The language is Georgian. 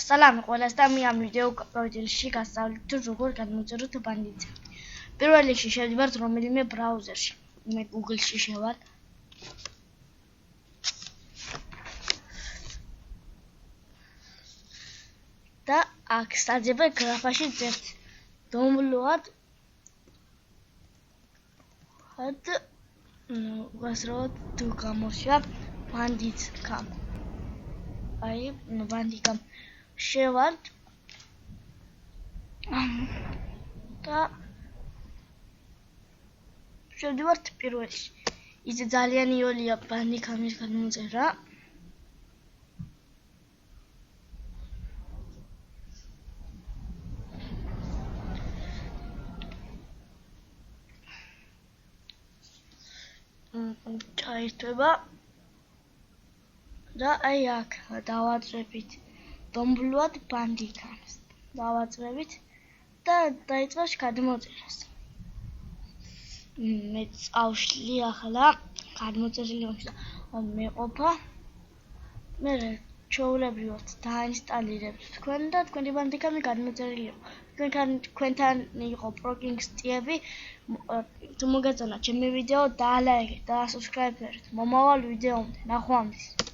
სალამი ყველას და მე ამ ვიდეო პროექტში გასწავლით თუ როგორ გადმოწეროთ ბანდიტზე. პირველ რიგში შევდივართ რომელიმე ბრაუზერში. მე Google-ში შევარ. და აქ საძებე გრაფაში წერთ download უგასროთ თუ გამოშვა bandit.com. აი, bandit.com შევართ და შევდივართ პირველში. ის ძალიან იოლია bandit.com-ის გადმოწერა. ჩაირთვება და აი აქ დავაწვევით download bandit.com-ს. დავაწვევით და დაიწყებს გადმოწერას. მე წავშლი ახლა გადმოწერილი მეყოფა. მე ჩვეულებრივად დაინსტალირებთ თქვენ და თქვენი bandit.com-ი გადმოწერილი იყო. თქვენთან იყო პროგინგსტიები. თუ მოგეწონათ ჩემი ვიდეო და ლაიქით და subscribe-ერით მომავალ ვიდეომდე. ნახვამდის.